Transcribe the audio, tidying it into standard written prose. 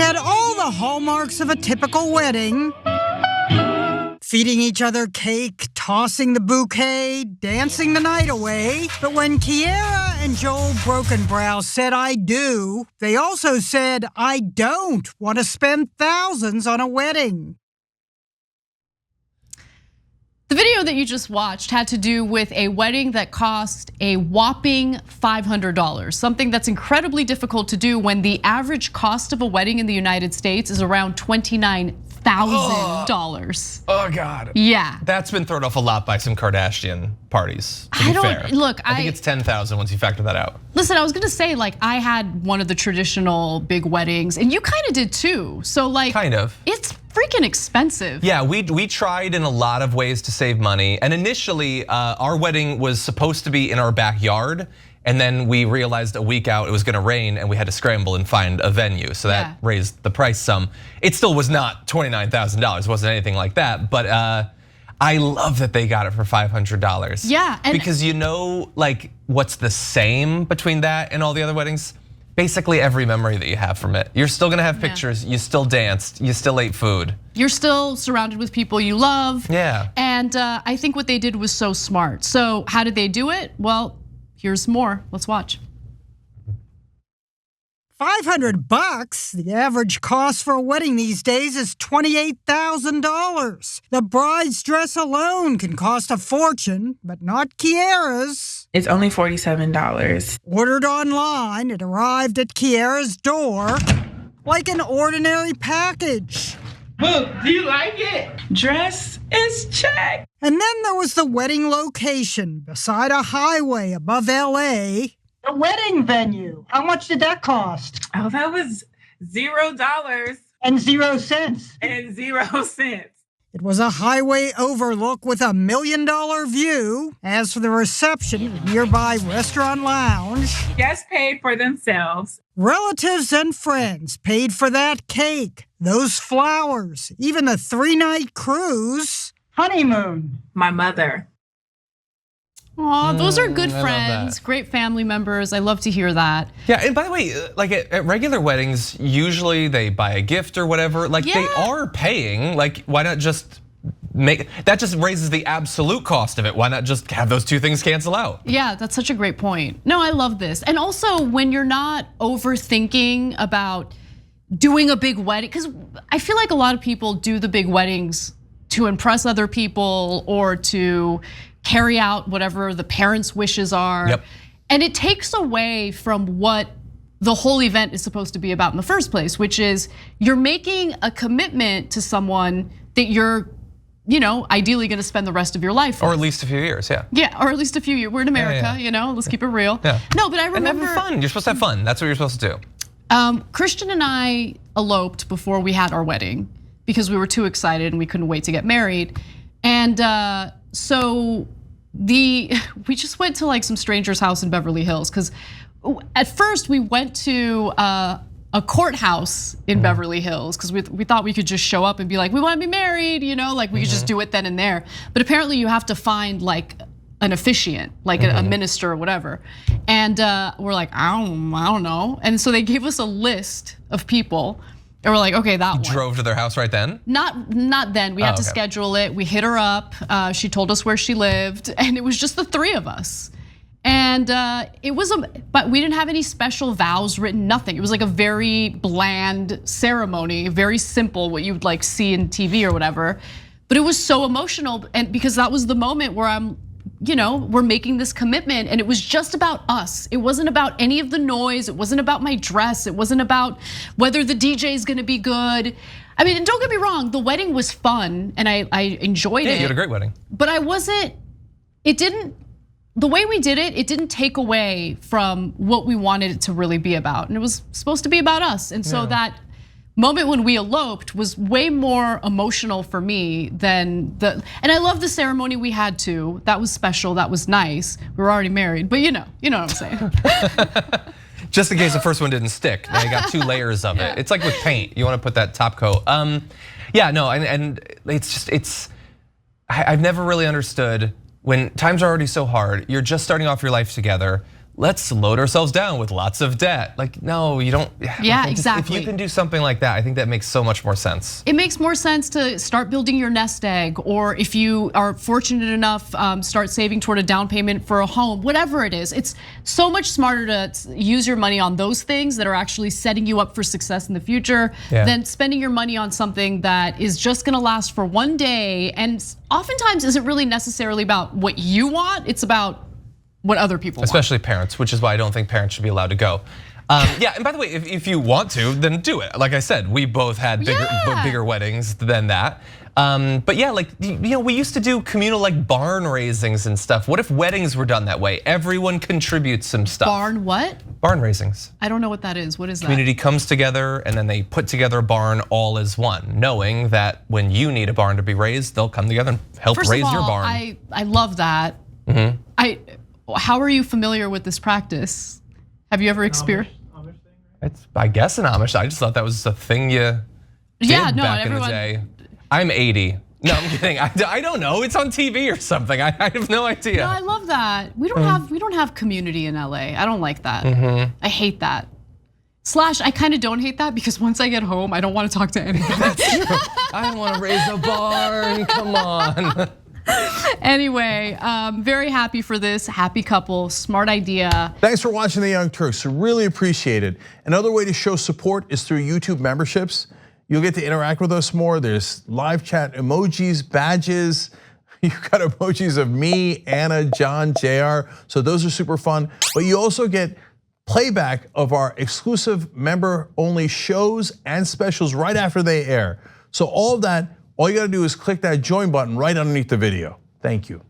had all the hallmarks of a typical wedding. Feeding each other cake, tossing the bouquet, dancing the night away. But when Kiera and Joel Brokenbrow said I do, they also said I don't want to spend thousands on a wedding. The video that you just watched had to do with a wedding that cost a whopping $500, something that's incredibly difficult to do when the average cost of a wedding in the United States is around $29,000. Oh God. Yeah. That's been thrown off a lot by some Kardashian parties, to be fair. I think it's 10,000 once you factor that out. Listen, I was gonna say, like, I had one of the traditional big weddings, and you kind of did too. So like, kind of. It's freaking expensive. Yeah, we tried in a lot of ways to save money. And initially, our wedding was supposed to be in our backyard. And then we realized a week out it was gonna rain and we had to scramble and find a venue. So that raised the price some. It still was not $29,000, wasn't anything like that. But I love that they got it for $500. Yeah. Because you know, like, what's the same between that and all the other weddings? Basically every memory that you have from it. You're still gonna have pictures, you still danced, you still ate food. You're still surrounded with people you love. Yeah. And I think what they did was so smart. So how did they do it? Well, here's more, let's watch. $500? The average cost for a wedding these days is $28,000. The bride's dress alone can cost a fortune, but not Kiera's. It's only $47. Ordered online, it arrived at Kiera's door like an ordinary package. Look, do you like it? Dress is check. And then there was the wedding location beside a highway above LA. A wedding venue. How much did that cost? Oh, that was $0. And 0 cents. And 0 cents. It was a highway overlook with $1 million view. As for the reception, a nearby restaurant lounge. Guests paid for themselves. Relatives and friends paid for that cake, those flowers, even the 3-night cruise. Honeymoon. My mother. Aw, those are good friends, great family members. I love to hear that. Yeah, and by the way, like at regular weddings, usually they buy a gift or whatever. Like they are paying. Like why not just make that? Just raises the absolute cost of it. Why not just have those two things cancel out? Yeah, that's such a great point. No, I love this. And also when you're not overthinking about doing a big wedding, because I feel like a lot of people do the big weddings to impress other people or to carry out whatever the parents' wishes are. Yep. And it takes away from what the whole event is supposed to be about in the first place, which is you're making a commitment to someone that you're, ideally gonna spend the rest of your life with. Or at least a few years, yeah. Yeah, or at least a few years. We're in America, let's keep it real. Yeah. No, but I remember. And having fun, you're supposed to have fun. That's what you're supposed to do. Christian and I eloped before we had our wedding because we were too excited and we couldn't wait to get married. And so we just went to like some stranger's house in Beverly Hills because at first we went to a courthouse in Beverly Hills because we thought we could just show up and be like, we want to be married, like we could just do it then and there. But apparently you have to find like an officiant, like a minister or whatever. And we're like, I don't know. And so they gave us a list of people. And we're like, okay, that one. Drove to their house right then? Not then. We had to schedule it. We hit her up. She told us where she lived, and it was just the 3 of us. And but we didn't have any special vows written, nothing. It was like a very bland ceremony, very simple, what you would like see in TV or whatever. But it was so emotional, and because that was the moment where we're making this commitment and it was just about us. It wasn't about any of the noise. It wasn't about my dress. It wasn't about whether the DJ is gonna be good. I mean, and don't get me wrong, the wedding was fun and I enjoyed it. Yeah, you had a great wedding. But the way we did it, it didn't take away from what we wanted it to really be about. And it was supposed to be about us. And so that moment when we eloped was way more emotional for me than and I love the ceremony we had too. That was special, that was nice. We were already married, but you know what I'm saying. Just in case the first one didn't stick, now you got 2 layers of it. It's like with paint, you wanna put that top coat. Yeah, no, and I've never really understood when times are already so hard, you're just starting off your life together. let's load ourselves down with lots of debt. Like, no, you don't. Yeah, exactly. If you can do something like that, I think that makes so much more sense. It makes more sense to start building your nest egg, or if you are fortunate enough, start saving toward a down payment for a home, whatever it is. It's so much smarter to use your money on those things that are actually setting you up for success in the future than spending your money on something that is just gonna last for one day and oftentimes isn't really necessarily about what you want, it's about what other people Especially want. parents, which is why I don't think parents should be allowed to go. Yeah, and by the way, if you want to, then do it. Like I said, we both had bigger weddings than that. But yeah, like, we used to do communal like barn raisings and stuff. What if weddings were done that way? Everyone contributes some stuff. Barn what? Barn raisings. I don't know what that is. What is that? Community comes together and then they put together a barn all as one, knowing that when you need a barn to be raised, they'll come together and help raise your barn. I love that. How are you familiar with this practice? Have you ever experienced? It's, I guess, an Amish. I just thought that was a thing you did back in the day. I'm 80. No, I'm kidding. I don't know. It's on TV or something. I have no idea. No, I love that. We don't have community in LA. I don't like that. I hate that. Slash, I kind of don't hate that because once I get home, I don't want to talk to anyone. I want to raise a barn. Come on. Anyway, very happy for this. Happy couple, smart idea. Thanks for watching The Young Turks. Really appreciate it. Another way to show support is through YouTube memberships. You'll get to interact with us more. There's live chat emojis, badges. You've got emojis of me, Anna, John, JR. So those are super fun. But you also get playback of our exclusive member-only shows and specials right after they air. So all of that, all you gotta do is click that join button right underneath the video. Thank you.